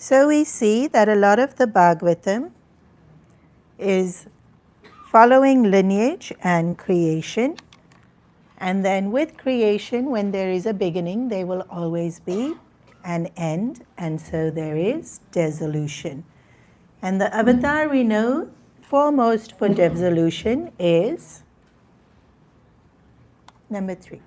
So we see that a lot of the Bhagavatam is following lineage and creation. And then with creation, when there is a beginning, there will always be an end. And so there is dissolution. And the avatar we know foremost for dissolution is number 3.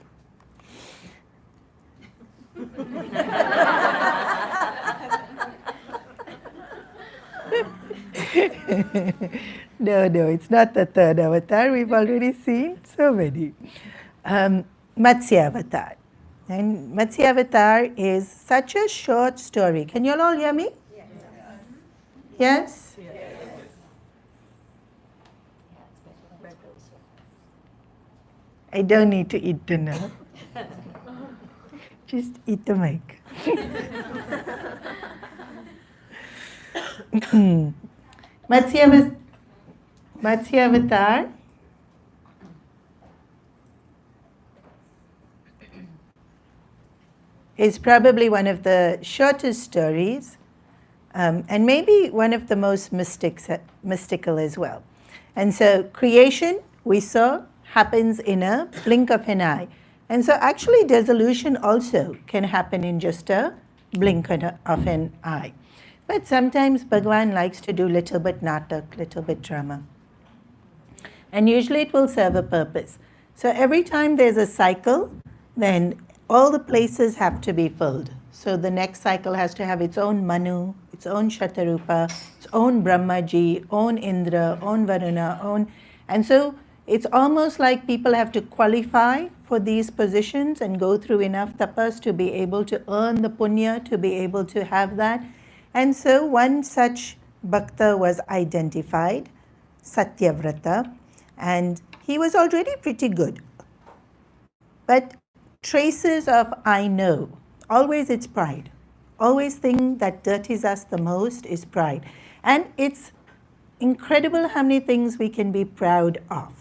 No, it's not the third avatar. We've already seen so many. Matsya avatar. And Matsya avatar is such a short story. Can you all hear me? Yes? I don't need to eat dinner. Just eat the mic. Matsya avatar is probably one of the shortest stories, and maybe one of the most mystical as well. And so creation, we saw, happens in a blink of an eye. And so actually dissolution also can happen in just a blink of an eye. But sometimes Bhagavan likes to do little bit natak, little bit drama. And usually it will serve a purpose. So every time there's a cycle, then all the places have to be filled. So the next cycle has to have its own Manu, its own Shatarupa, its own Brahmaji, own Indra, own Varuna, own... And so it's almost like people have to qualify for these positions and go through enough tapas to be able to earn the punya, to be able to have that. And so one such bhakta was identified, Satyavrata, and he was already pretty good. But traces of I know, always it's pride. Always thing that dirties us the most is pride. And it's incredible how many things we can be proud of.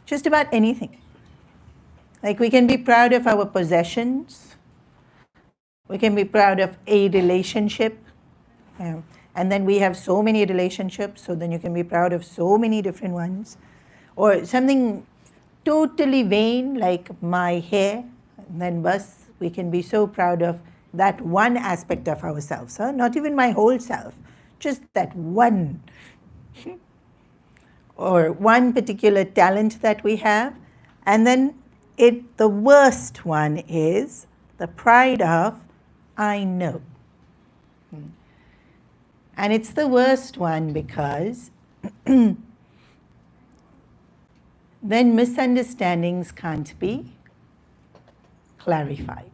Just about anything. Like we can be proud of our possessions. We can be proud of a relationship. And then we have so many relationships, so then you can be proud of so many different ones. Or something totally vain, like my hair, and then bus, we can be so proud of that one aspect of ourselves. Huh? Not even my whole self, just that one. Or one particular talent that we have. And then the worst one is the pride of I know. And it's the worst one because then misunderstandings can't be clarified.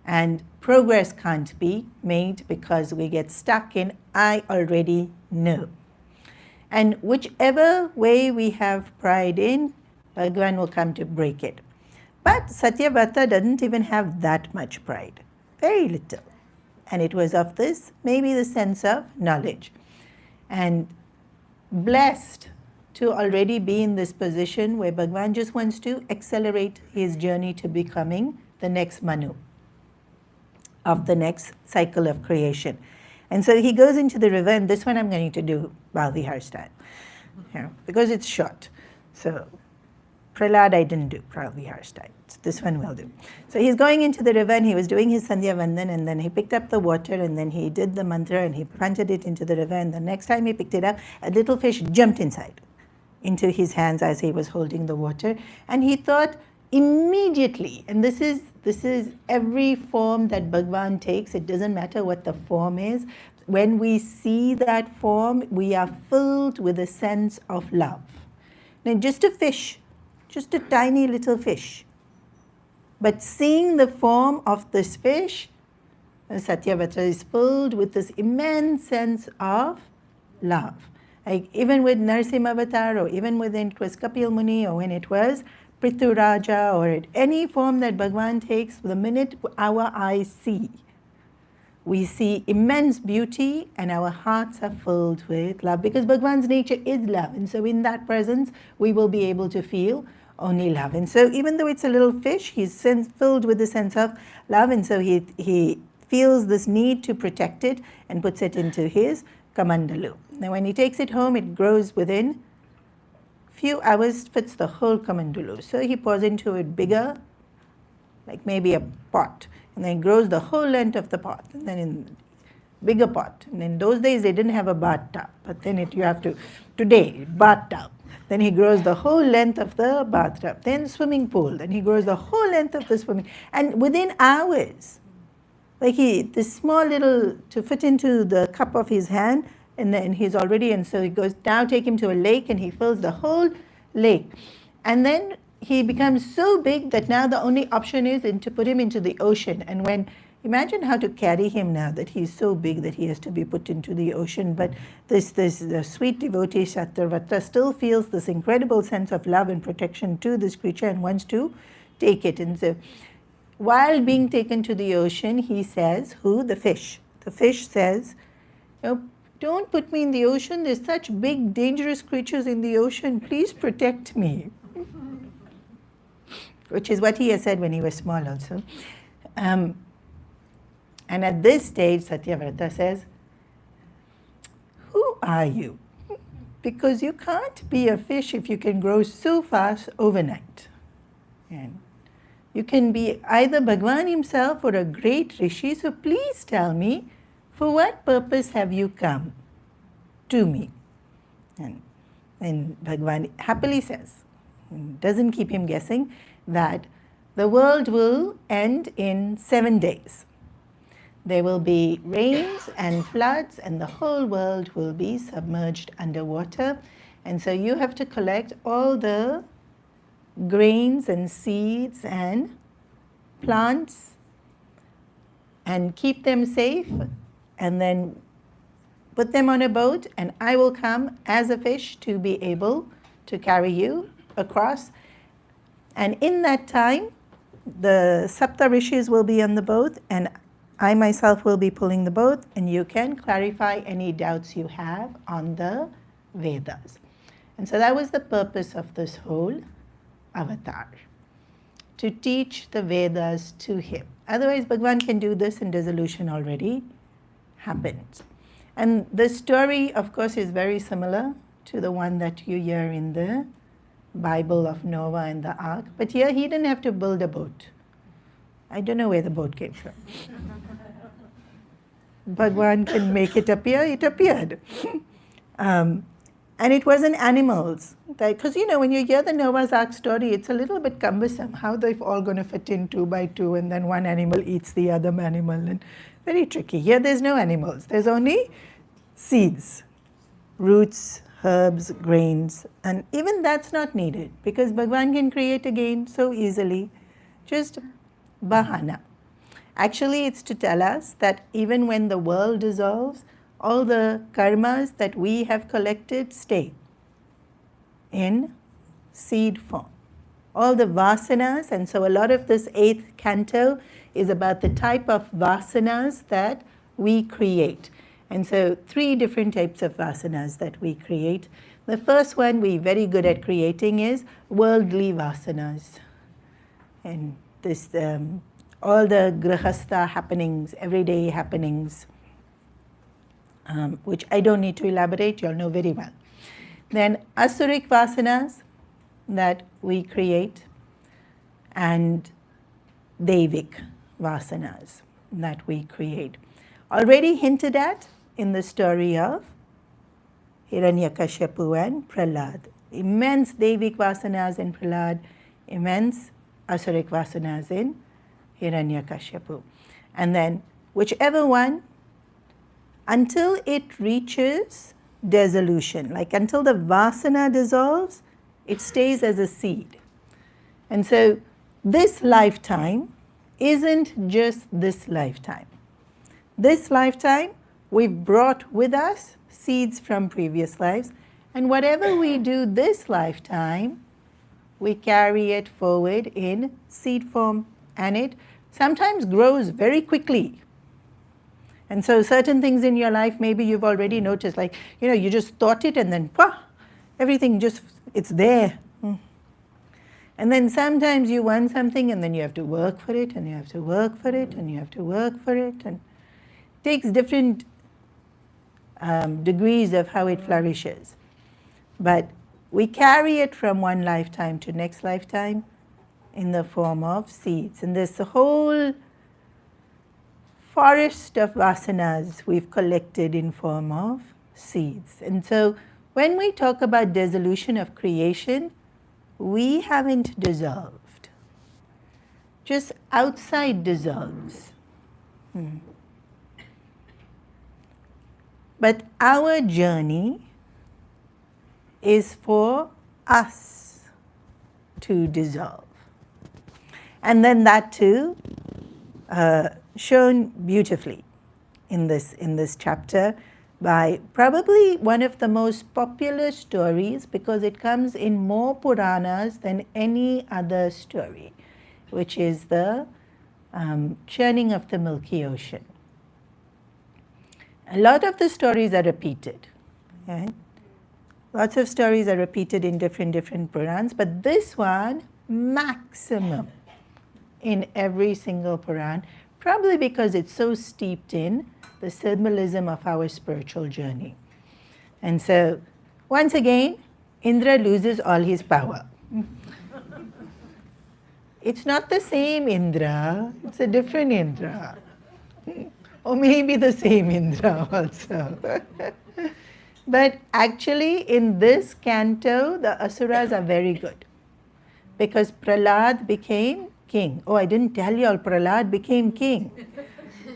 And progress can't be made because we get stuck in I already know. And whichever way we have pride in, Bhagavan will come to break it. But Satyavrata doesn't even have that much pride. Very little. And it was of this, maybe the sense of knowledge. And blessed to already be in this position where Bhagavan just wants to accelerate his journey to becoming the next Manu of the next cycle of creation. And so he goes into the river, and this one I'm going to do Balvihar style, because it's short. So Prahlad I didn't do Balvihar style. So this one will do. So he's going into the river, and he was doing his Sandhya Vandan, and then he picked up the water, and then he did the mantra, and he planted it into the river, and the next time he picked it up, a little fish jumped inside into his hands as he was holding the water, and he thought immediately, and this is every form that Bhagavan takes, it doesn't matter what the form is, when we see that form, we are filled with a sense of love. Now just a fish, just a tiny little fish, but seeing the form of this fish, Satyavrata is filled with this immense sense of love. Like even with Narasimha Avatar, or even when it was Kapil Muni, or when it was Prithu Raja, or at any form that Bhagavan takes, the minute our eyes see, we see immense beauty and our hearts are filled with love, because Bhagavan's nature is love, and so in that presence we will be able to feel only love. And so even though it's a little fish, he's filled with the sense of love, and so he feels this need to protect it and puts it into his kamandalu. Now when he takes it home, it grows within few hours, fits the whole kamandalu. So he pours into it bigger, like maybe a pot, and then it grows the whole length of the pot, and then in bigger pot. And in those days they didn't have a bathtub, but then you have to, today, bathtub. Then he grows the whole length of the bathtub. Then swimming pool. Then he grows the whole length of the swimming. And within hours, like this small little, to fit into the cup of his hand, and then he's already, and so he goes, now take him to a lake, and he fills the whole lake. And then he becomes so big that now the only option is to put him into the ocean. And imagine how to carry him now that he's so big that he has to be put into the ocean. But the sweet devotee Satyavata still feels this incredible sense of love and protection to this creature and wants to take it. And so while being taken to the ocean, he says, who? The fish. The fish says, don't put me in the ocean. There's such big, dangerous creatures in the ocean. Please protect me. Which is what he has said when he was small also. And at this stage, Satyavrata says, who are you? Because you can't be a fish if you can grow so fast overnight. And you can be either Bhagavan himself or a great rishi, so please tell me, for what purpose have you come to me? And Bhagavan happily says, and doesn't keep him guessing, that the world will end in 7 days. There will be rains and floods, and the whole world will be submerged underwater. And so you have to collect all the grains and seeds and plants and keep them safe, and then put them on a boat, and I will come as a fish to be able to carry you across. And in that time, the Sapta Rishis will be on the boat, and I myself will be pulling the boat, and you can clarify any doubts you have on the Vedas. And so that was the purpose of this whole avatar, to teach the Vedas to him. Otherwise, Bhagavan can do this and dissolution already happens. And the story, of course, is very similar to the one that you hear in the Bible of Noah and the ark. But here he didn't have to build a boat. I don't know where the boat came from. Bhagavan can make it appear, it appeared. And it wasn't animals. Because, when you hear the Noah's Ark story, it's a little bit cumbersome, how they're all going to fit in 2 by 2, and then one animal eats the other animal, and very tricky. Here there's no animals. There's only seeds, roots, herbs, grains, and even that's not needed, because Bhagavan can create again so easily. Just bahana. Actually, it's to tell us that even when the world dissolves, all the karmas that we have collected stay in seed form. All the vasanas, and so a lot of this 8th canto is about the type of vasanas that we create. And so 3 different types of vasanas that we create. The first one we're very good at creating is worldly vasanas. And this all the grihastha happenings, everyday happenings, which I don't need to elaborate, you all know very well. Then asuric vasanas that we create, and devic vasanas that we create. Already hinted at in the story of Hiranyakashipu and Prahlad. Immense devic vasanas in Prahlad, immense asuric vasanas in Hiranyakashipu. And then whichever one, until it reaches dissolution, like until the vasana dissolves, it stays as a seed. And so this lifetime isn't just this lifetime. This lifetime, we've brought with us seeds from previous lives, and whatever we do this lifetime, we carry it forward in seed form, and it sometimes grows very quickly. And so certain things in your life, maybe you've already noticed, like, you just thought it and then, everything just, it's there. And then sometimes you want something and then you have to work for it, and you have to work for it, and you have to work for it, and it takes different degrees of how it flourishes. But we carry it from one lifetime to next lifetime in the form of seeds. And there's a whole forest of vasanas we've collected in form of seeds. And so when we talk about dissolution of creation, we haven't dissolved. Just outside dissolves. But our journey is for us to dissolve. And then that too, shown beautifully in this chapter by probably one of the most popular stories, because it comes in more Puranas than any other story, which is the churning of the Milky Ocean. A lot of the stories are repeated. Right? Lots of stories are repeated in different Purans, but this one, maximum in every single Puran, probably because it's so steeped in the symbolism of our spiritual journey. And so, once again, Indra loses all his power. It's not the same Indra, it's a different Indra. Or maybe the same Indra also. But actually, in this canto, the Asuras are very good. Because Prahlad became king. Oh, I didn't tell you all, Prahlad became king.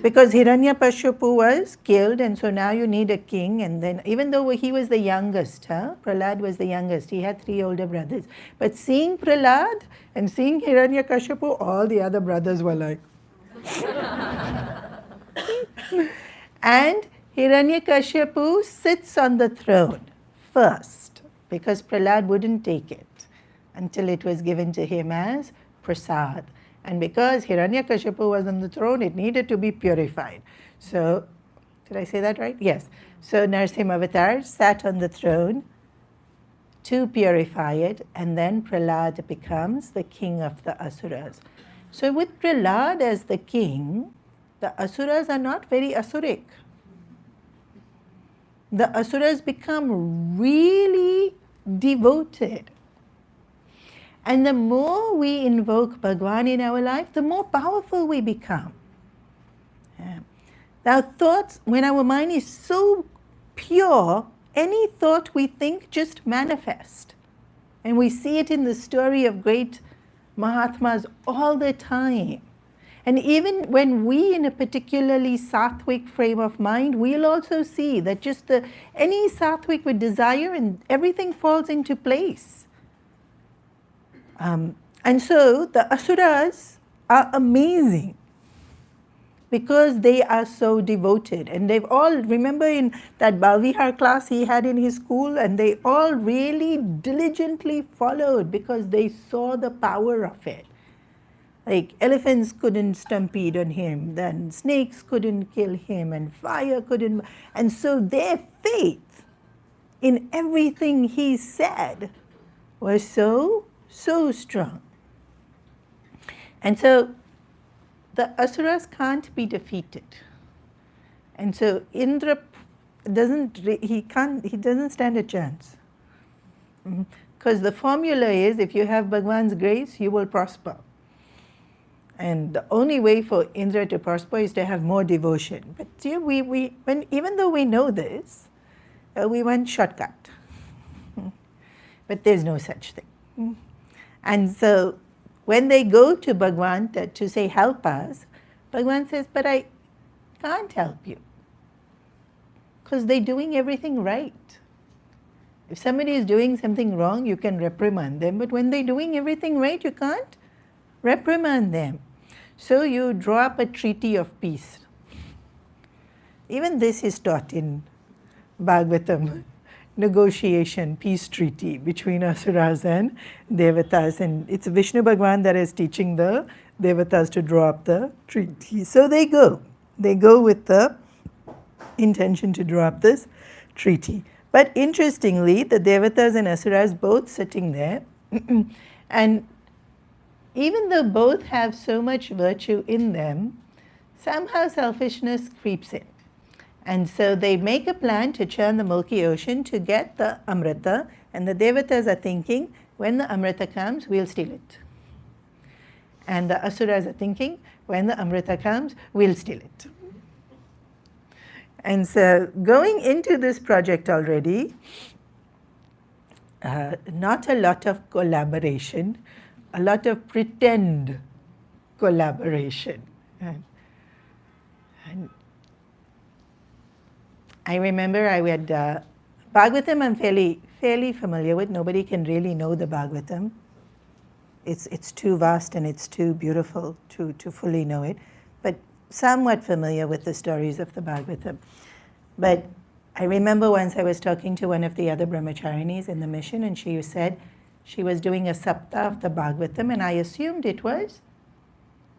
Because Hiranyakashipu was killed, and so now you need a king. And then, even though he was the youngest, Prahlad was the youngest, he had 3 older brothers. But seeing Prahlad and seeing Hiranyakashipu, all the other brothers were like... And Hiranyakashipu sits on the throne first, because Prahlad wouldn't take it until it was given to him as prasad. And because Hiranyakashipu was on the throne, it needed to be purified. So, did I say that right? Yes. So Narasimha Avatar sat on the throne to purify it, and then Prahlad becomes the king of the Asuras. So with Prahlad as the king, the Asuras are not very Asuric. The Asuras become really devoted. And the more we invoke Bhagwan in our life, the more powerful we become. Our thoughts, when our mind is so pure, any thought we think just manifest. And we see it in the story of great Mahatmas all the time. And even when we in a particularly sattvic frame of mind, we'll also see that just any sattvic with desire and everything falls into place. And so the Asuras are amazing because they are so devoted. And they've all, remember in that Balvihar class he had in his school, and they all really diligently followed because they saw the power of it. Like elephants couldn't stampede on him, then snakes couldn't kill him, and fire couldn't. And so their faith in everything he said was so strong. And so the Asuras can't be defeated. And so Indra doesn't stand a chance. Because the formula is, if you have Bhagwan's grace, you will prosper. And the only way for Indra to prosper is to have more devotion. But even though we know this, we want shortcut. But there's no such thing. And so when they go to Bhagwan to say, help us, Bhagwan says, but I can't help you. Because they're doing everything right. If somebody is doing something wrong, you can reprimand them. But when they're doing everything right, you can't reprimand them. So you draw up a treaty of peace. Even this is taught in Bhagavatam, negotiation, peace treaty between Asuras and Devatas. And it's Vishnu Bhagwan that is teaching the Devatas to draw up the treaty. So they go. They go with the intention to draw up this treaty. But interestingly, the Devatas and Asuras both sitting there, and even though both have so much virtue in them, somehow selfishness creeps in. And so they make a plan to churn the milky ocean to get the Amrita, and the Devatas are thinking, when the Amrita comes, we'll steal it. And the Asuras are thinking, when the Amrita comes, we'll steal it. And so going into this project already, not a lot of collaboration, a lot of pretend collaboration. And I remember I read Bhagavatam. I'm fairly familiar with. Nobody can really know the Bhagavatam. It's too vast and it's too beautiful to fully know it. But somewhat familiar with the stories of the Bhagavatam. But I remember once I was talking to one of the other brahmacharinis in the mission, and she said she was doing a sapta of the Bhagavatam, and I assumed it was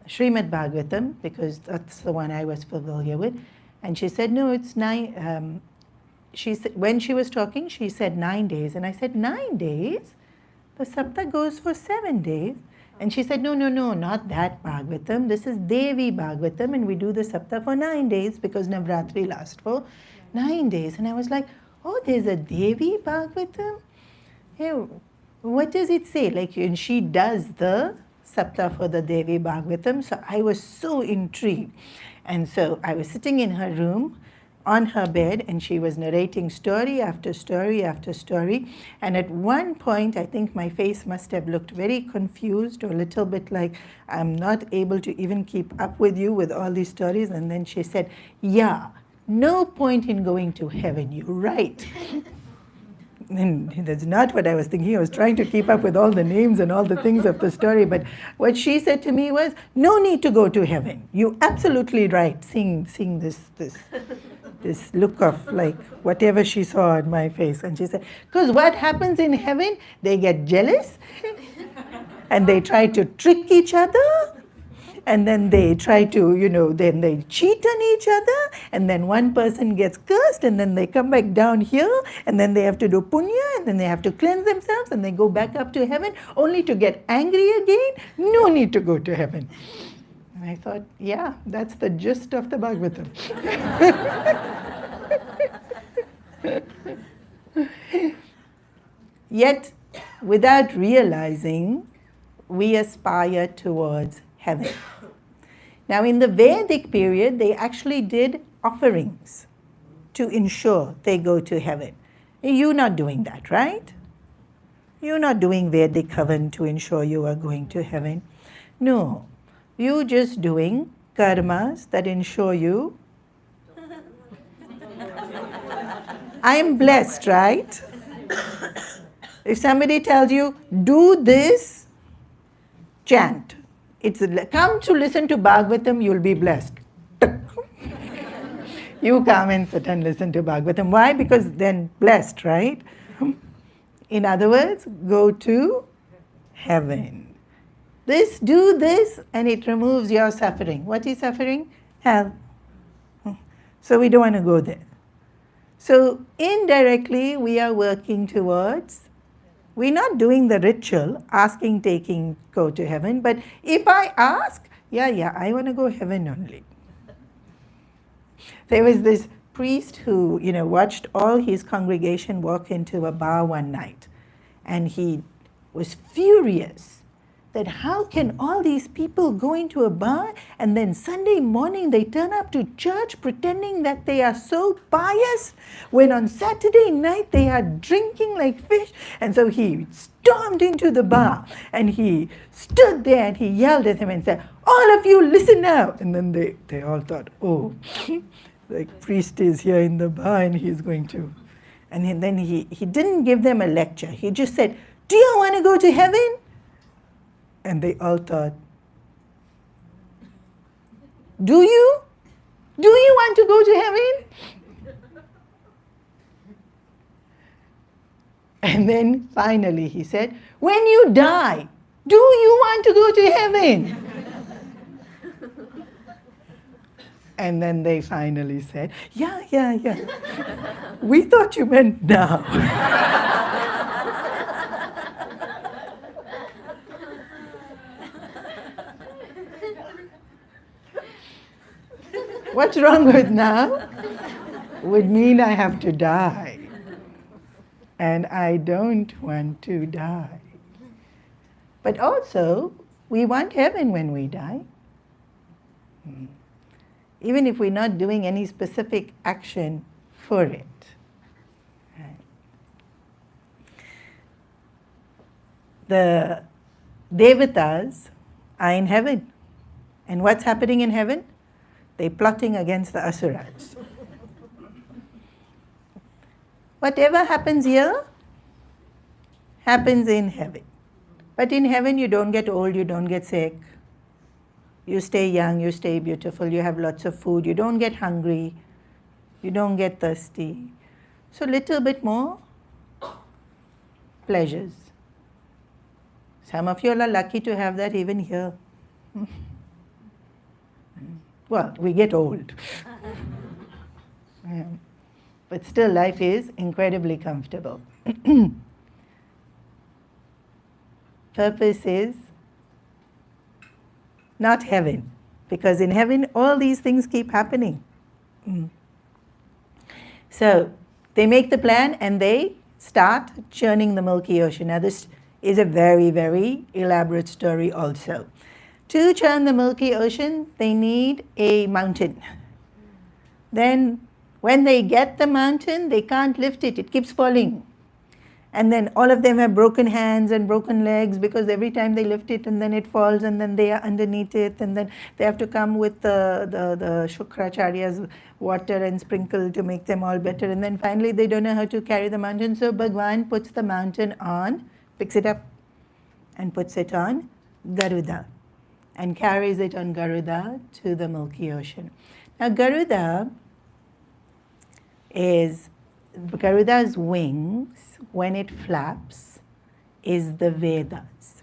Srimad Bhagavatam because that's the one I was familiar with. And she said, no, it's 9. When she was talking, she said 9 days. And I said, 9 days? The sapta goes for 7 days. And she said, no, not that Bhagavatam. This is Devi Bhagavatam, and we do the sapta for 9 days because Navratri lasts for 9 days. And I was like, oh, there's a Devi Bhagavatam? Hey, what does it say? And she does the sapta for the Devi Bhagavatam. So I was so intrigued. And so I was sitting in her room on her bed, and she was narrating story after story after story. And at one point, I think my face must have looked very confused or a little bit like, I'm not able to even keep up with you with all these stories. And then she said, yeah, no point in going to heaven, you're right. And that's not what I was thinking. I was trying to keep up with all the names and all the things of the story. But what she said to me was, no need to go to heaven. You're absolutely right. Seeing this look of like whatever she saw on my face. And she said, because what happens in heaven, they get jealous and they try to trick each other. And then they try to, then they cheat on each other, and then one person gets cursed, and then they come back down here, and then they have to do punya, and then they have to cleanse themselves, and they go back up to heaven, only to get angry again. No need to go to heaven. And I thought, yeah, that's the gist of the Bhagavatam. Yet, without realizing, we aspire towards heaven. Now, in the Vedic period, they actually did offerings to ensure they go to heaven. You're not doing that, right? You're not doing Vedic Havan to ensure you are going to heaven. No, you're just doing karmas that ensure you. I am blessed, right? If somebody tells you, do this, chant. It's come to listen to Bhagavatam, you'll be blessed. You come and sit and listen to Bhagavatam. Why? Because then blessed, right? In other words, go to heaven. Do this, and it removes your suffering. What is suffering? Hell. So we don't want to go there. So indirectly, we are working towards. We're not doing the ritual, asking, taking, go to heaven. But if I ask, yeah, I want to go heaven only. There was this priest who, watched all his congregation walk into a bar one night. And he was furious that how can all these people go into a bar and then Sunday morning they turn up to church pretending that they are so pious when on Saturday night they are drinking like fish. And so he stormed into the bar and he stood there and he yelled at him and said, all of you listen now. And then they all thought, oh, the priest is here in the bar and he's going to. And then he didn't give them a lecture. He just said, do you want to go to heaven? And they all thought, do you? Do you want to go to heaven? And then finally he said, when you die, do you want to go to heaven? And then they finally said, yeah. We thought you meant now. What's wrong with now? Would mean I have to die. And I don't want to die. But also, we want heaven when we die. Even if we're not doing any specific action for it. Right. The devatas are in heaven. And what's happening in heaven? They're plotting against the asuras. Whatever happens here, happens in heaven. But in heaven you don't get old, you don't get sick. You stay young, you stay beautiful, you have lots of food, you don't get hungry, you don't get thirsty. So little bit more pleasures. Some of you all are lucky to have that even here. Well, we get old. Yeah. But still life is incredibly comfortable. Purpose is not heaven, because in heaven all these things keep happening. So they make the plan and they start churning the milky ocean. Now this is a very, very elaborate story also. To churn the milky ocean, they need a mountain. Then when they get the mountain, they can't lift it, it keeps falling. And then all of them have broken hands and broken legs because every time they lift it and then it falls and then they are underneath it and then they have to come with the Shukracharya's water and sprinkle to make them all better. And then finally they don't know how to carry the mountain. So Bhagwan puts the mountain on, picks it up and puts it on Garuda and carries it on Garuda to the milky ocean. Now Garuda's wings, when it flaps, is the Vedas.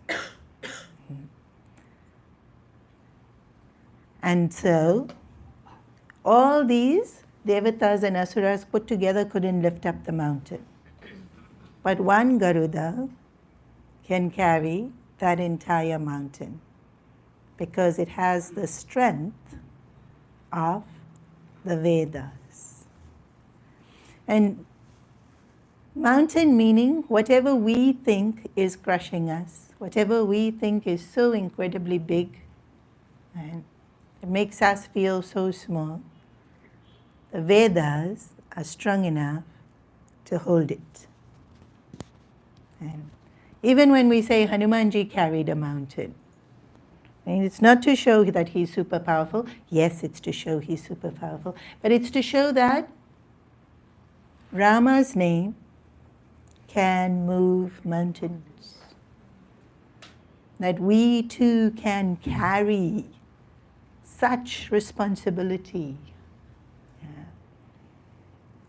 And so, all these devatas and asuras put together couldn't lift up the mountain. But one Garuda can carry that entire mountain because it has the strength of the Vedas. And mountain meaning whatever we think is crushing us, whatever we think is so incredibly big, and it makes us feel so small. The Vedas are strong enough to hold it. And even when we say Hanumanji carried a mountain, and it's not to show that he's super powerful. Yes, it's to show he's super powerful, but it's to show that Rama's name can move mountains. That we too can carry such responsibility,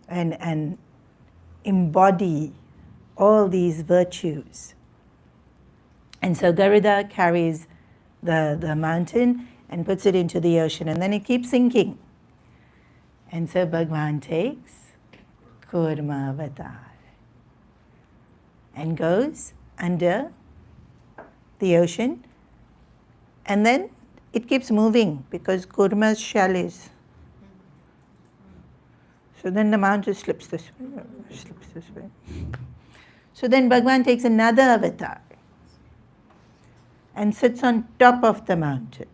and embody all these virtues. And so Garuda carries the mountain and puts it into the ocean, and then it keeps sinking. And so Bhagwan takes Kurma avatar and goes under the ocean, and then it keeps moving because Kurma's shell is. So then the mountain slips this way. So then Bhagwan takes another avatar and sits on top of the mountain.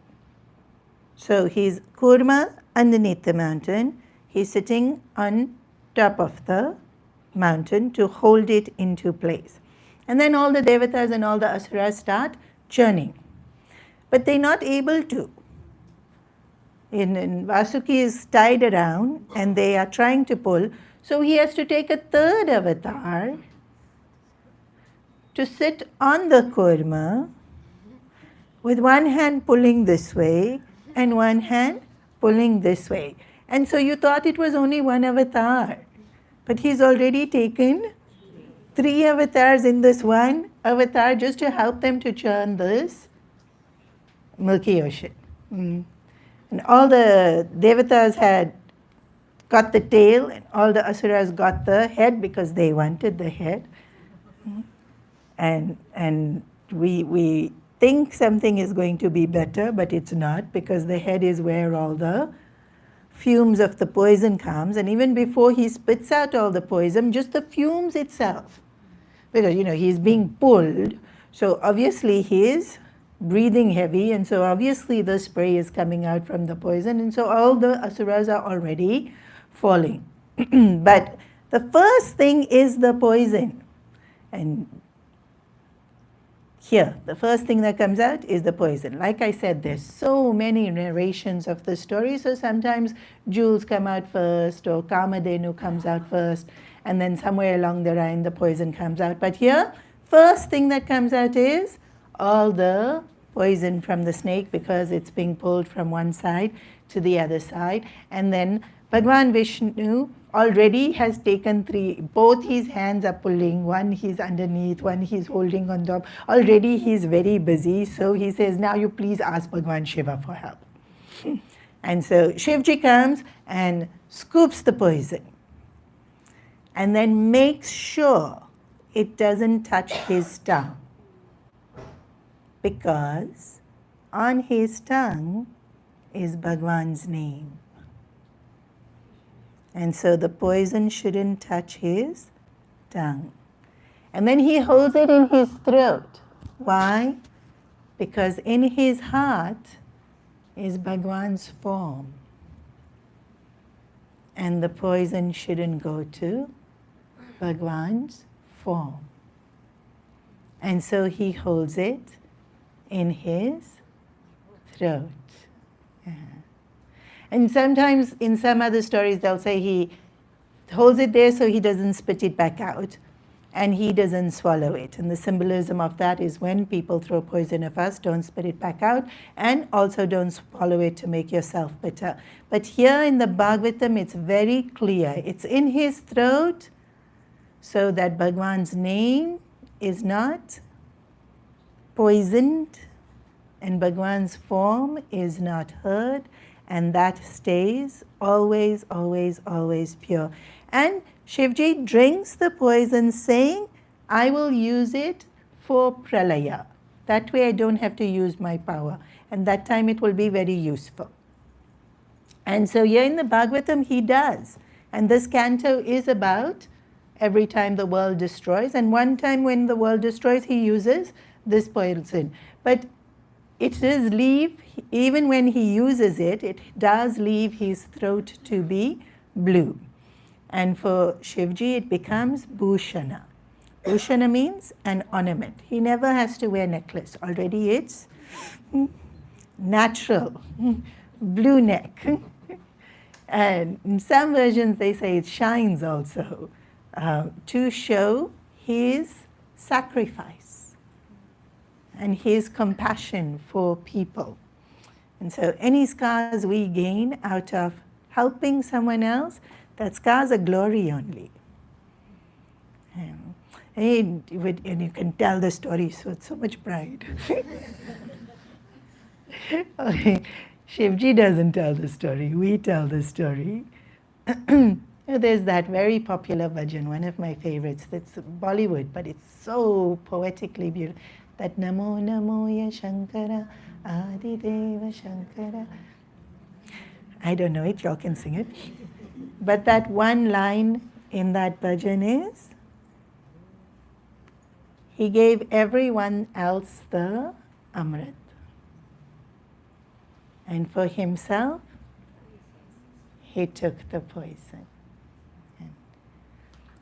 So he's Kurma underneath the mountain, he's sitting on top of the mountain to hold it into place. And then all the devatas and all the asuras start churning. But they're not able to. In Vasuki is tied around and they are trying to pull. So he has to take a third avatar to sit on the kurma with one hand pulling this way and one hand pulling this way. And so you thought it was only one avatar. But he's already taken 3 avatars in this one avatar just to help them to churn this milky ocean. And all the devatas had got the tail and all the asuras got the head because they wanted the head. And we think something is going to be better, but it's not, because the head is where all the fumes of the poison comes, and even before he spits out all the poison, just the fumes itself, because he's being pulled, so obviously he is breathing heavy, and so obviously the spray is coming out from the poison, and so all the asuras are already falling. But the first thing is the poison, and here, the first thing that comes out is the poison. Like I said, there's so many narrations of the story, so sometimes jewels come out first, or Kamadhenu comes out first, and then somewhere along the line the poison comes out. But here, first thing that comes out is all the poison from the snake, because it's being pulled from one side to the other side. And then Bhagavan Vishnu already has taken three, both his hands are pulling, one he's underneath, one he's holding on top. Already he's very busy, so he says, now you please ask Bhagavan Shiva for help. And so Shivji comes and scoops the poison, and then makes sure it doesn't touch his tongue, because on his tongue is Bhagavan's name. And so the poison shouldn't touch his tongue. And then he holds it in his throat. Why? Because in his heart is Bhagavan's form. And the poison shouldn't go to Bhagavan's form. And so he holds it in his throat. Yeah. And sometimes in some other stories they'll say he holds it there so he doesn't spit it back out, and he doesn't swallow it. And the symbolism of that is when people throw poison at us, don't spit it back out, and also don't swallow it to make yourself bitter. But here in the Bhagavatam it's very clear. It's in his throat so that Bhagavan's name is not poisoned and Bhagavan's form is not hurt, and that stays always, always, always pure. And Shivji drinks the poison saying, I will use it for pralaya. That way I don't have to use my power. And that time it will be very useful. And so here in the Bhagavatam he does. And this canto is about every time the world destroys. And one time when the world destroys, he uses this poison. But it does leave, even when he uses it, it does leave his throat to be blue. And for Shivji, it becomes bhushana. Bhushana means an ornament. He never has to wear necklace. Already it's natural, blue neck. And in some versions they say it shines also to show his sacrifice and his compassion for people. And so any scars we gain out of helping someone else, that scars are glory only. And you can tell the story with so much pride. Okay. Shivji doesn't tell the story, we tell the story. There's that very popular bhajan, one of my favorites, that's Bollywood, but it's so poetically beautiful. That Namo Namo Ya Shankara Adideva Shankara. I don't know it, y'all can sing it. But that one line in that bhajan is, he gave everyone else the amrit. And for himself, he took the poison.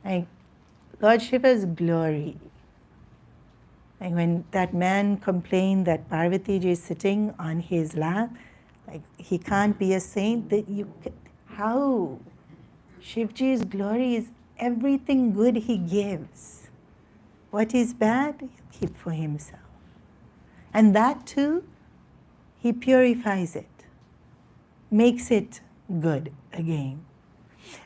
And Lord Shiva's glory. And when that man complained that Parvati ji is sitting on his lap, like he can't be a saint, that how? Shivji's glory is everything good he gives. What is bad, he'll keep for himself. And that too, he purifies it, makes it good again.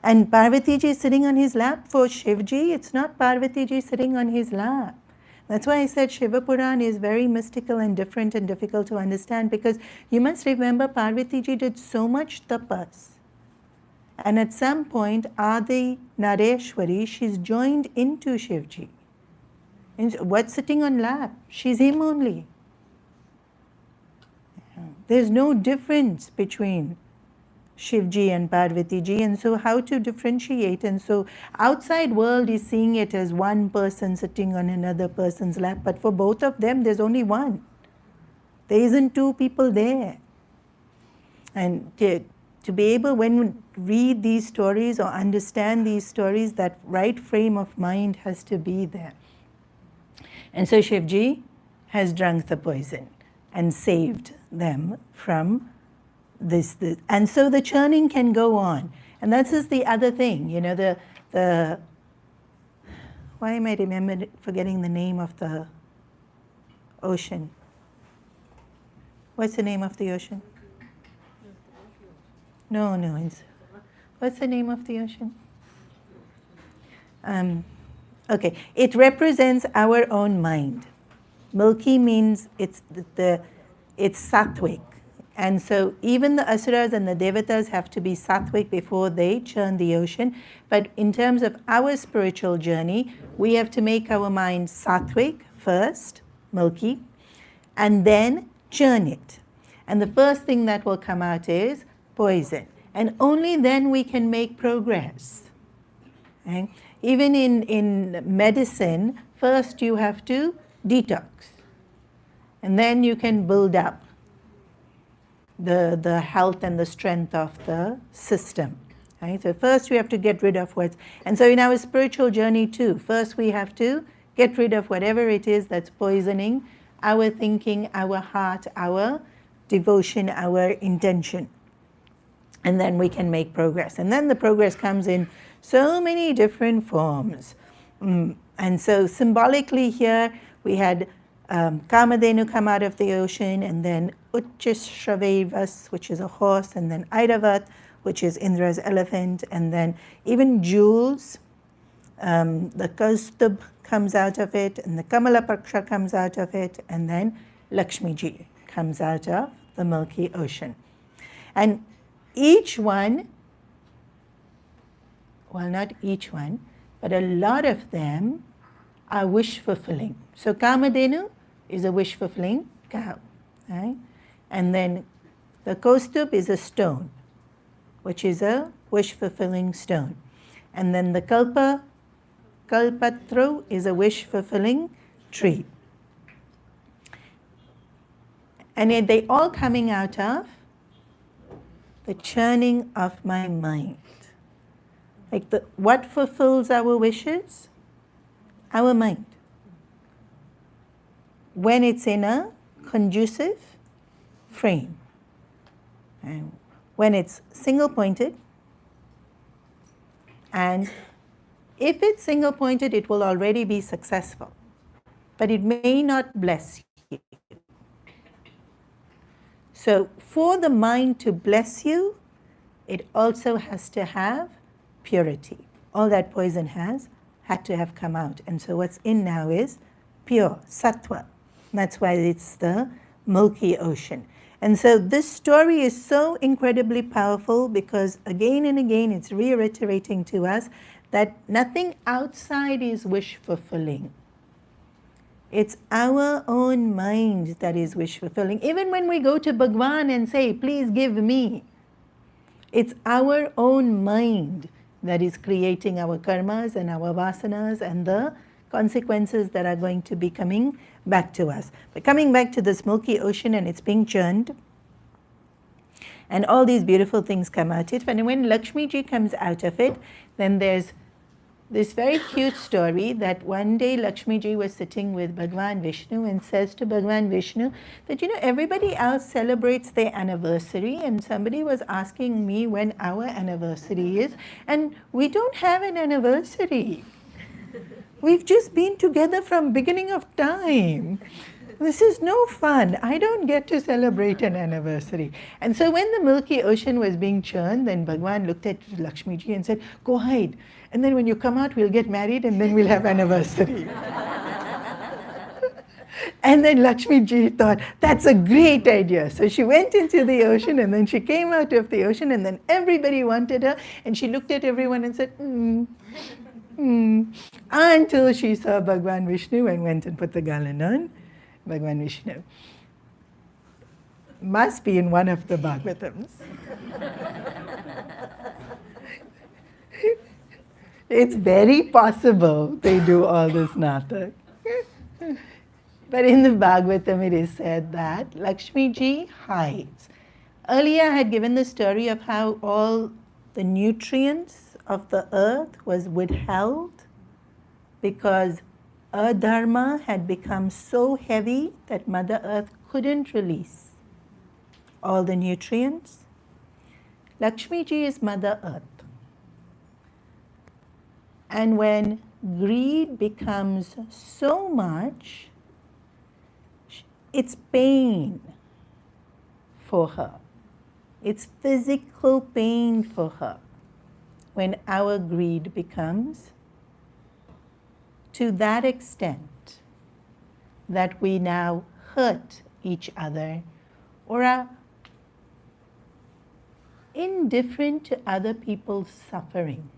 And Parvati ji is sitting on his lap. For Shivji, it's not Parvati ji sitting on his lap. That's why I said Shiva Puran is very mystical and different and difficult to understand, because you must remember Parvati ji did so much tapas. And at some point, Adi Nareshwari, she's joined into Shivji. And what's sitting on lap? She's him only. There's no difference between Shivji and Parvati ji, and so how to differentiate. And so outside world is seeing it as one person sitting on another person's lap, but for both of them there's only one. There isn't two people there. And to be able, when we read these stories or understand these stories, that right frame of mind has to be there. And so Shivji has drunk the poison and saved them from this. And so the churning can go on. And that's just the other thing, you know, the why am I forgetting the name of the ocean? What's the name of the ocean? No, what's the name of the ocean? Okay, it represents our own mind. Milky means it's sattvic. And so even the asuras and the devatas have to be sattvic before they churn the ocean. But in terms of our spiritual journey, we have to make our mind sattvic first, milky, and then churn it. And the first thing that will come out is poison. And only then we can make progress. Okay? Even in medicine, first you have to detox. And then you can build up the health and the strength of the system. Right? So first we have to get rid of what's... And so in our spiritual journey too, first we have to get rid of whatever it is that's poisoning our thinking, our heart, our devotion, our intention. And then we can make progress. And then the progress comes in so many different forms. And so symbolically here, we had Kamadhenu come out of the ocean, and then Uchchishravevas, which is a horse, and then Airavat, which is Indra's elephant, and then even jewels, the Kaustubh comes out of it, and the Kamalapaksha comes out of it, and then Lakshmiji comes out of the milky ocean. And each one, well, not each one, but a lot of them are wish-fulfilling. So Kamadhenu is a wish-fulfilling cow. Right? And then the Kaustubh is a stone, which is a wish-fulfilling stone. And then the Kalpatru is a wish-fulfilling tree. And they all coming out of the churning of my mind. Like what fulfills our wishes? Our mind. When it's in a conducive frame. And when it's single-pointed, and if it's single-pointed, it will already be successful. But it may not bless you. So for the mind to bless you, it also has to have purity. All that poison had to have come out. And so what's in now is pure, sattva. That's why it's the milky ocean. And so this story is so incredibly powerful because again and again it's reiterating to us that nothing outside is wish-fulfilling. It's our own mind that is wish-fulfilling. Even when we go to Bhagwan and say, please give me, it's our own mind that is creating our karmas and our vasanas and the consequences that are going to be coming back to us. But coming back to this milky ocean and it's being churned, and all these beautiful things come out of it. And when Lakshmi ji comes out of it, then there's this very cute story that one day Lakshmi ji was sitting with Bhagwan Vishnu and says to Bhagwan Vishnu that, you know, everybody else celebrates their anniversary and somebody was asking me when our anniversary is, and we don't have an anniversary. We've just been together from beginning of time. This is no fun. I don't get to celebrate an anniversary. And so when the milky ocean was being churned, then Bhagwan looked at Lakshmi ji and said, go hide. And then when you come out, we'll get married and then we'll have anniversary. And then Lakshmi ji thought, that's a great idea. So she went into the ocean and then she came out of the ocean and then everybody wanted her and she looked at everyone and said, until she saw Bhagwan Vishnu and went and put the garland on Bhagwan Vishnu. Must be in one of the Bhagavatams. It's very possible they do all this natak. But in the Bhagavatam it is said that Lakshmi ji hides. Earlier I had given the story of how all the nutrients of the earth was withheld because Adharma had become so heavy that Mother Earth couldn't release all the nutrients. Lakshmi ji is Mother Earth. And when greed becomes so much, it's pain for her. It's physical pain for her when our greed becomes to that extent that we now hurt each other or are indifferent to other people's suffering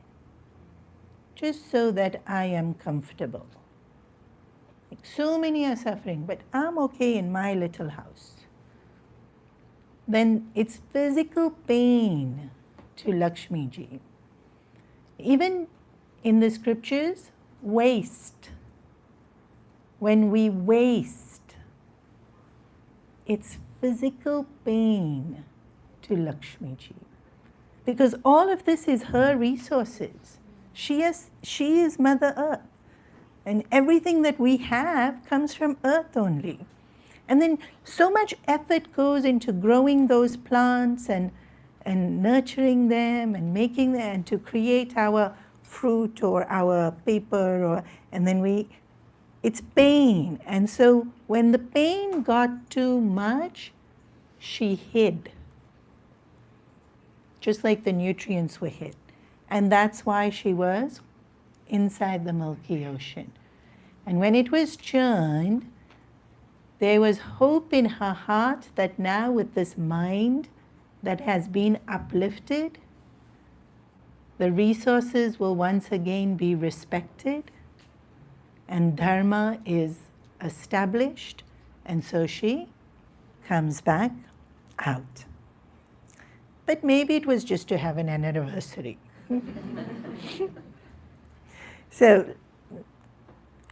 just so that I am comfortable. Like so many are suffering, but I'm okay in my little house. Then it's physical pain to Lakshmi ji. Even in the scriptures, waste. When we waste, it's physical pain to Lakshmi ji. Because all of this is her resources. She is Mother Earth. And everything that we have comes from earth only. And then so much effort goes into growing those plants and nurturing them and making them and to create our fruit or our paper and then it's pain. And so when the pain got too much, she hid. Just like the nutrients were hid. And that's why she was inside the milky ocean. And when it was churned, there was hope in her heart that now with this mind that has been uplifted, the resources will once again be respected and dharma is established, and so she comes back out. But maybe it was just to have an anniversary. So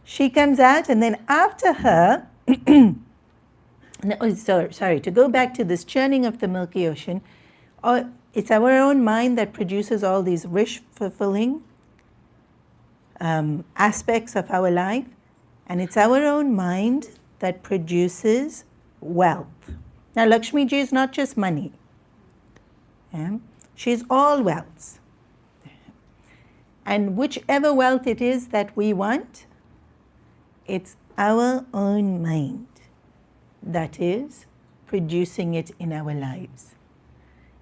she comes out, and then after her, to go back to this churning of the Milky Ocean, it's our own mind that produces all these wish-fulfilling aspects of our life, and it's our own mind that produces wealth. Now, Lakshmi ji is not just money. Yeah? She's all wealth. And whichever wealth it is that we want, it's our own mind that is producing it in our lives.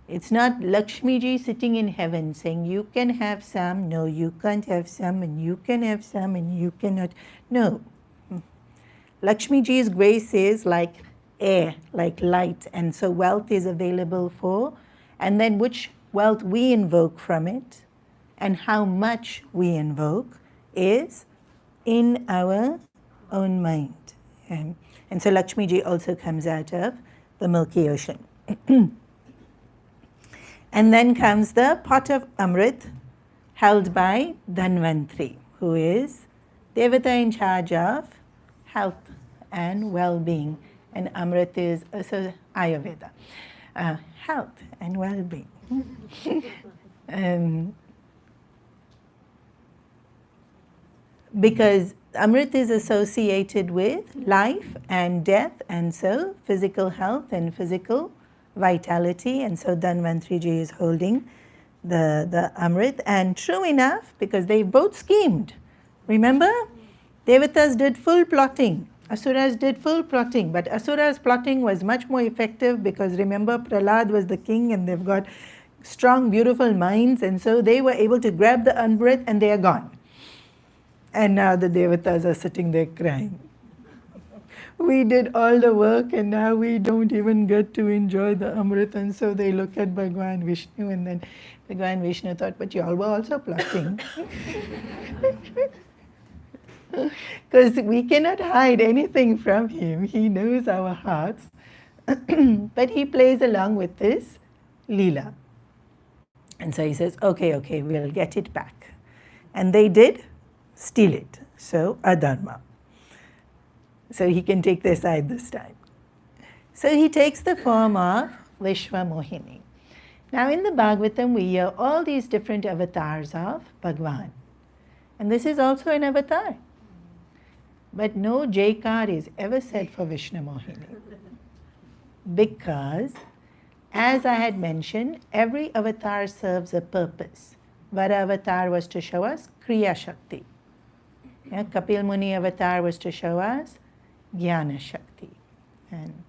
It's not Lakshmi ji sitting in heaven saying, you can have some, no, you can't have some, and you can have some, and you cannot. No. Lakshmi ji's grace is like air, like light, and so wealth is available for, and then which wealth we invoke from it, and how much we invoke is in our own mind. And so Lakshmi ji also comes out of the Milky Ocean. And then comes the pot of Amrit held by Dhanvantri, who is Devata in charge of health and well-being. And Amrit is also Ayurveda. Health and well-being. Because Amrit is associated with life and death, and so physical health and physical vitality, and so Dhanvantri ji is holding the Amrit. And true enough, because they both schemed. Remember? Devatas did full plotting. Asuras did full plotting, but Asura's plotting was much more effective because remember, Prahlad was the king and they've got strong, beautiful minds, and so they were able to grab the Amrit and they are gone. And now the Devatas are sitting there crying. We did all the work and now we don't even get to enjoy the Amrit. And so they look at Bhagwan Vishnu, and then Bhagwan Vishnu thought, but you all were also plotting. Because we cannot hide anything from him. He knows our hearts. But he plays along with this Leela. And so he says, okay, we'll get it back. And they did steal it. So, adharma. So he can take their side this time. So he takes the form of Vishwa Mohini. Now in the Bhagavatam we hear all these different avatars of Bhagavan. And this is also an avatar. But no Jaykar is ever said for Vishnu Mohini. Because, as I had mentioned, every avatar serves a purpose. Vara avatar was to show us Kriya Shakti. Yeah, Kapil Muni avatar was to show us Jnana Shakti. And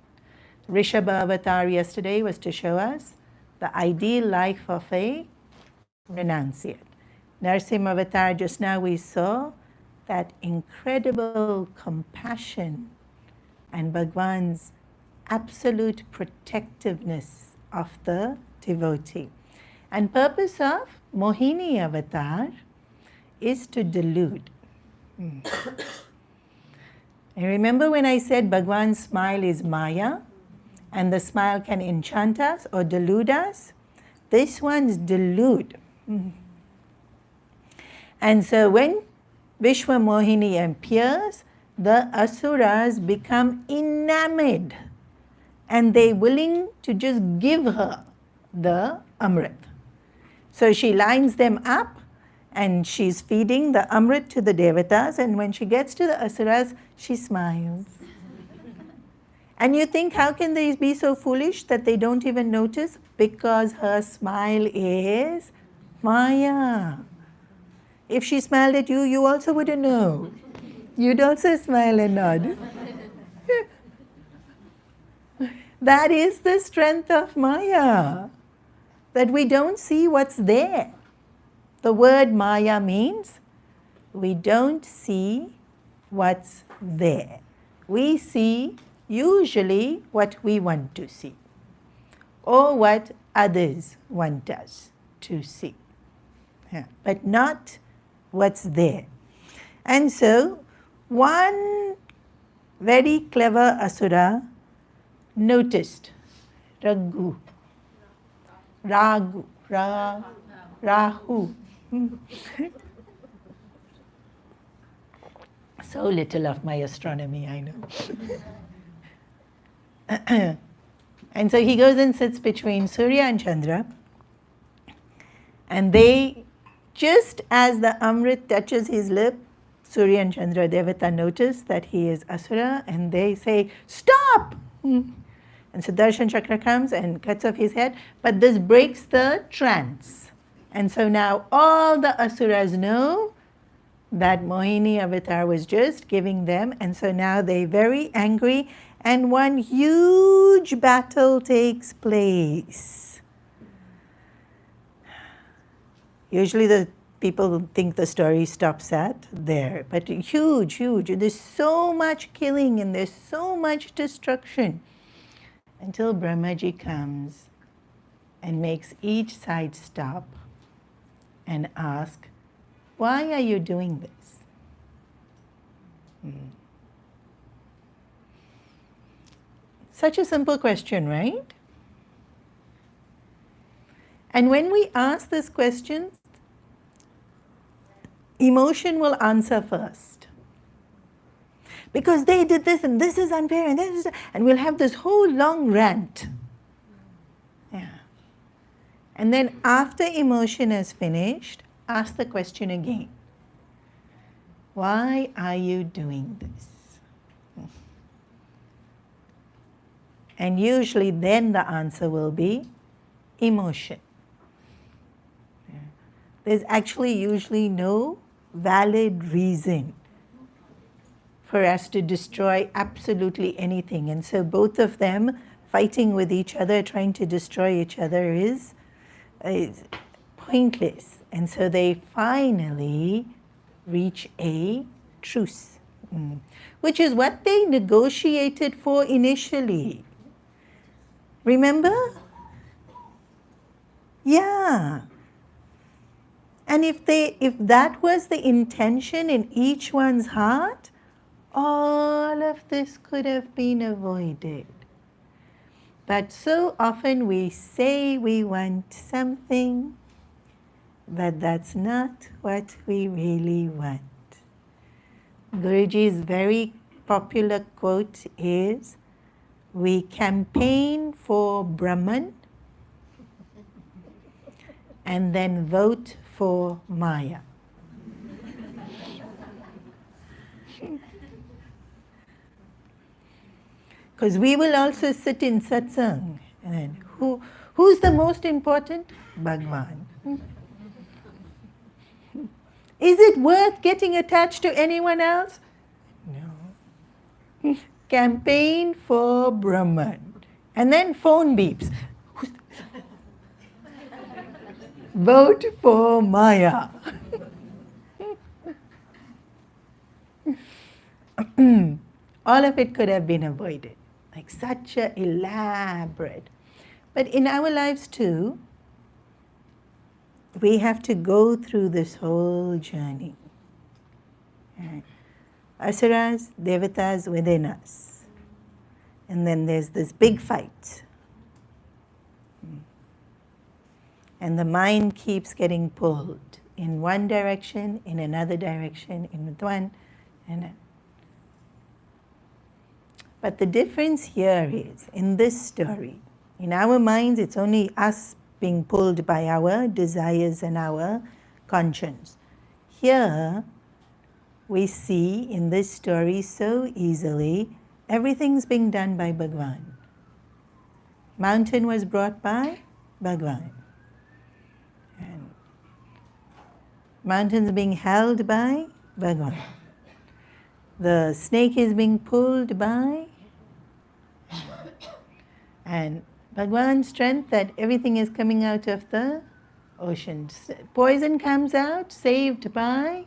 Rishabha avatar yesterday was to show us the ideal life of a renunciate. Narsimha avatar just now we saw that incredible compassion and Bhagwan's absolute protectiveness of the devotee. And purpose of Mohini avatar is to delude. And remember when I said Bhagwan's smile is Maya and the smile can enchant us or delude us? This one's delude. And so when Vishwa Mohini appears, the asuras become enamored and they're willing to just give her the amrit. So she lines them up and she's feeding the amrit to the devatas, and when she gets to the asuras, she smiles. And you think, how can they be so foolish that they don't even notice? Because her smile is Maya. If she smiled at you, you also wouldn't know. You'd also smile and nod. That is the strength of Maya, that we don't see what's there. The word Maya means we don't see what's there. We see usually what we want to see or what others want us to see, but not what's there. And so one very clever asura noticed Ragu, Rahu. So little of my astronomy, I know. And so he goes and sits between Surya and Chandra, and they, just as the Amrit touches his lip, Surya and Chandra Devata notice that he is Asura, and they say, "Stop!" And Sudarshan Chakra comes and cuts off his head, but this breaks the trance. And so now all the Asuras know that Mohini avatar was just giving them, and so now they're very angry, and one huge battle takes place. Usually the people think the story stops at there, but huge. There's so much killing and there's so much destruction until Brahmaji comes and makes each side stop and ask, why are you doing this? Such a simple question, right? And when we ask this question, emotion will answer first. Because they did this and this is unfair and this is, and we'll have this whole long rant. Yeah. And then after emotion is finished, ask the question again. Why are you doing this? And usually then the answer will be emotion. There's actually usually no valid reason for us to destroy absolutely anything. And so both of them fighting with each other, trying to destroy each other is pointless. And so they finally reach a truce, which is what they negotiated for initially. Remember? Yeah. And if that was the intention in each one's heart, all of this could have been avoided. But so often we say we want something, But that's not what we really want. Guruji's very popular quote is, we campaign for Brahman and then vote for Maya. Because we will also sit in satsang. And who's the most important? Bhagwan. Is it worth getting attached to anyone else? No. Campaign for Brahman. And then phone beeps. Vote for Maya. All of it could have been avoided. Like such a elaborate. But in our lives too, we have to go through this whole journey. Right. Asuras, devatas within us. And then there's this big fight. And the mind keeps getting pulled in one direction, in another direction, in one, and but the difference here is, in this story, in our minds it's only us being pulled by our desires and our conscience. Here, we see in this story so easily, everything's being done by Bhagwan. Mountain was brought by Bhagwan. And mountain's being held by Bhagwan. The snake is being pulled by, and Bhagwan's strength that everything is coming out of the ocean. Poison comes out, saved by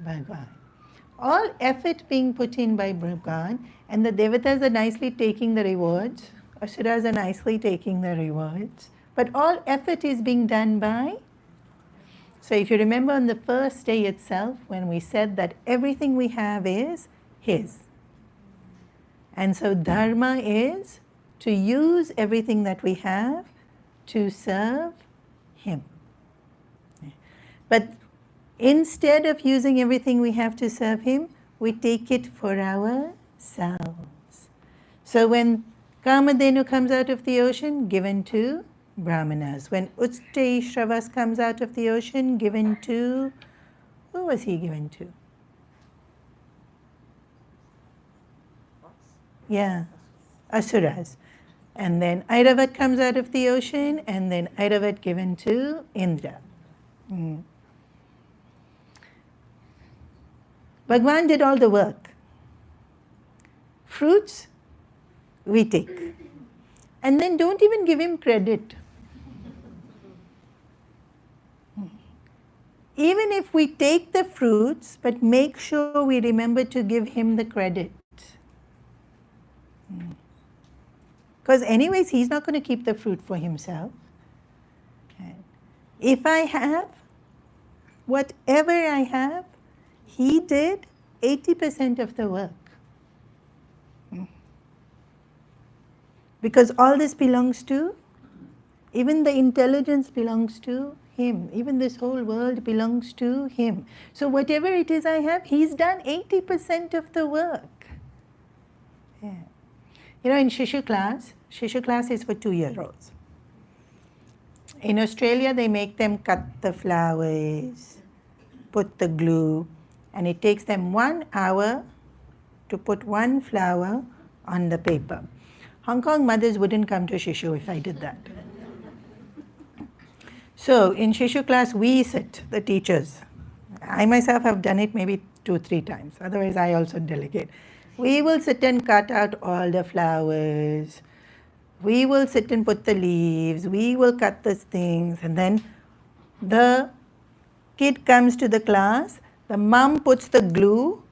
Bhagwan. All effort being put in by Bhagwan, and the devatas are nicely taking the rewards, asuras are nicely taking the rewards, but all effort is being done by. So if you remember on the first day itself, when we said that everything we have is His. And so dharma is to use everything that we have to serve Him. But instead of using everything we have to serve Him, we take it for ourselves. So when Kamadhenu comes out of the ocean, given to Brahmanas. When Utte Shravas comes out of the ocean, given to, who was he given to? Yeah, Asuras. And then Airavat comes out of the ocean, and then Airavat given to Indra. Bhagwan did all the work. Fruits, we take. And then don't even give him credit. Even if we take the fruits, but make sure we remember to give him the credit. Because anyways, he's not going to keep the fruit for himself. If I have, whatever I have, he did 80% of the work. Because all this belongs to, even the intelligence belongs to Him. Even this whole world belongs to Him. So whatever it is I have, He's done 80% of the work. Yeah. You know, in Shishu class is for 2-year-olds. In Australia, they make them cut the flowers, put the glue, and it takes them 1 hour to put 1 flower on the paper. Hong Kong mothers wouldn't come to Shishu if I did that. So in Shishu class, we sit, the teachers. I myself have done it maybe 2-3 times. Otherwise, I also delegate. We will sit and cut out all the flowers. We will sit and put the leaves. We will cut the things. And then the kid comes to the class. The mom puts the glue,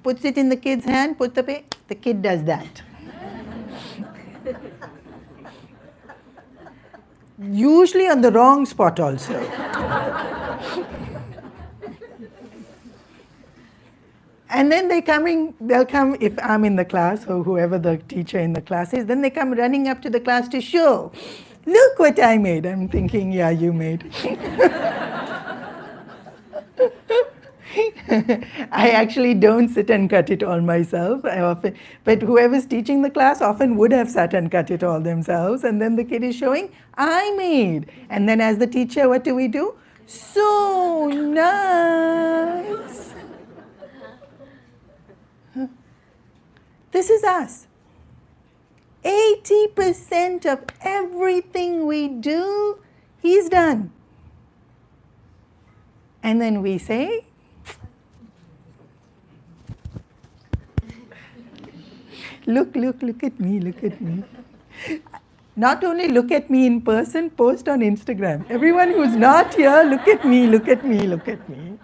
puts it in the kid's hand, the kid does that. Usually on the wrong spot also. And then they'll come, if I'm in the class or whoever the teacher in the class is, then they come running up to the class to show. Look what I made. I'm thinking, yeah, you made. I actually don't sit and cut it all myself. But whoever's teaching the class often would have sat and cut it all themselves. And then the kid is showing, I made. And then as the teacher, what do we do? So nice. This is us. 80% of everything we do, he's done. And then we say, look at me, look at me. Not only look at me in person, post on Instagram. Everyone who's not here, look at me, look at me, look at me.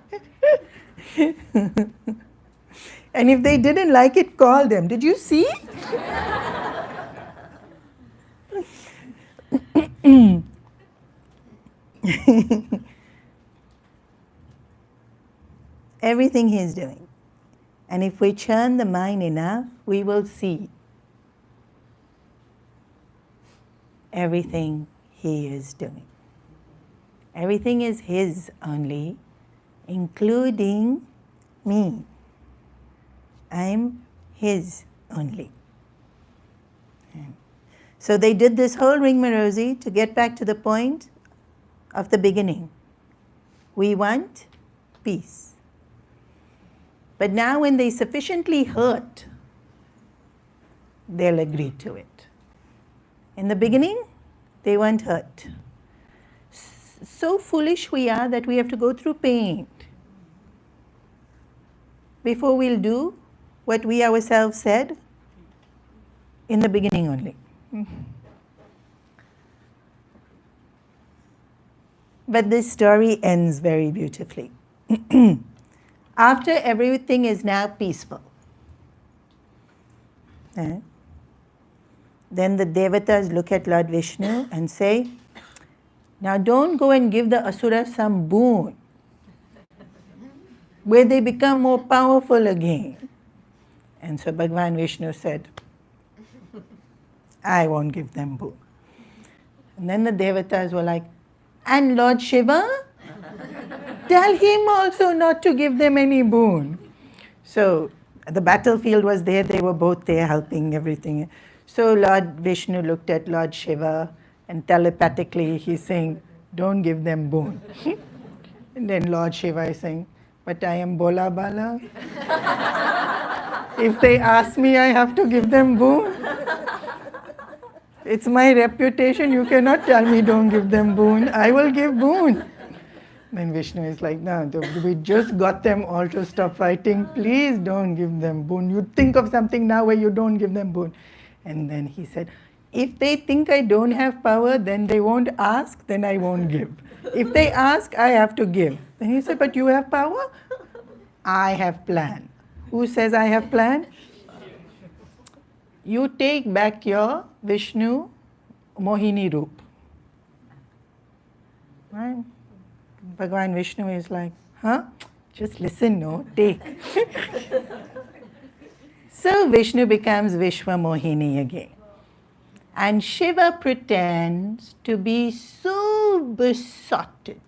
And if they didn't like it, call them. Did you see? Everything he is doing. And if we churn the mind enough, we will see everything he is doing. Everything is his only, including me. I'm his only. So they did this whole rigmarole to get back to the point of the beginning. We want peace. But now when they sufficiently hurt, they'll agree to it. In the beginning, they weren't hurt. So foolish we are that we have to go through pain before we'll do what we ourselves said in the beginning only. But this story ends very beautifully. After everything is now peaceful, then the devatas look at Lord Vishnu and say, now don't go and give the asuras some boon where they become more powerful again. And so Bhagavan Vishnu said, I won't give them boon. And then the devatas were like, and Lord Shiva? Tell him also not to give them any boon. So the battlefield was there, they were both there helping everything. So Lord Vishnu looked at Lord Shiva and telepathically he's saying, don't give them boon. And then Lord Shiva is saying, but I am Bola Bala. If they ask me, I have to give them boon. It's my reputation, you cannot tell me don't give them boon. I will give boon. Then Vishnu is like, no, we just got them all to stop fighting. Please don't give them boon. You think of something now where you don't give them boon. And then he said, if they think I don't have power, then they won't ask, then I won't give. If they ask, I have to give. Then he said, but you have power? I have plan. Who says I have plan? You take back your Vishnu Mohini Roop. Right? Bhagavan Vishnu is like, huh? Just listen, no? Take. So Vishnu becomes Vishwa Mohini again. And Shiva pretends to be so besotted,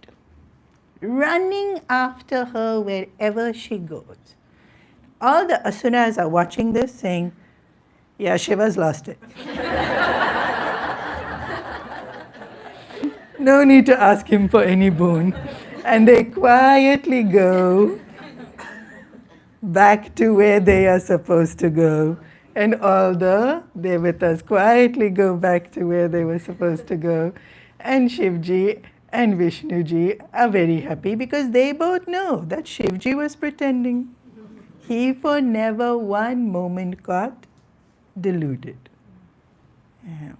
running after her wherever she goes. All the asuras are watching this saying, yeah, Shiva's lost it. No need to ask him for any boon. And they quietly go back to where they are supposed to go. And all the devatas quietly go back to where they were supposed to go. And Shivji and Vishnuji are very happy because they both know that Shivji was pretending. He for never one moment got deluded. Yeah.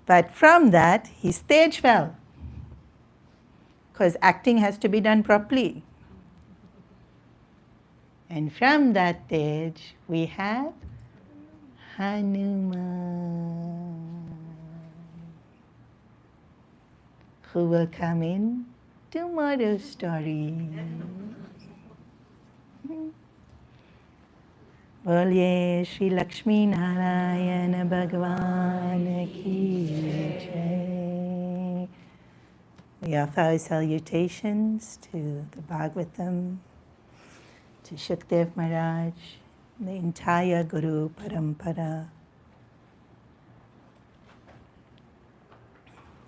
But from that, his stage fell. Because acting has to be done properly. And from that stage, we have Hanuman, who will come in tomorrow's story. Bolye Shri Lakshmi Narayana Bhagavan Ki Jai. We offer our salutations to the Bhagavatam, to Shukdev Maharaj, the entire Guru Parampara,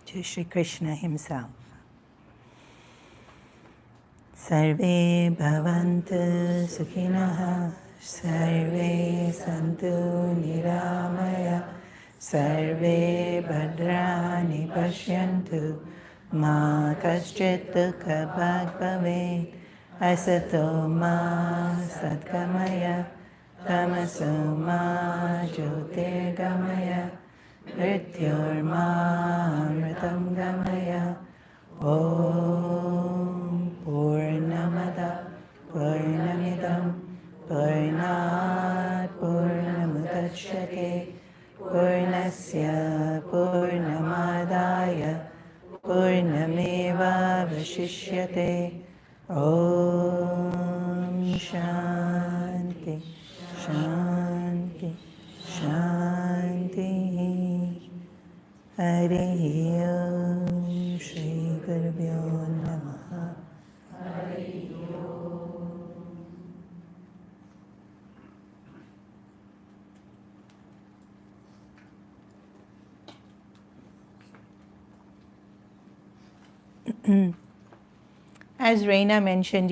to Sri Krishna himself. Sarve bhavantu sukhinaha, sarve santu niramaya, sarve bhadrani pashyantu, ma kaschit dukha bhag bhavet, asato ma satgamaya, tamaso ma jyotirgamaya, mrityorma amritam gamaya. Om Purnamada Purnamidam Purnat Purnamudachyate Purnasya Purnamadaya Purnameva Vashishyate. Om Shanti Shanti Shanti. Hare Om Shri Gurubhyo Namaha. As Reina mentioned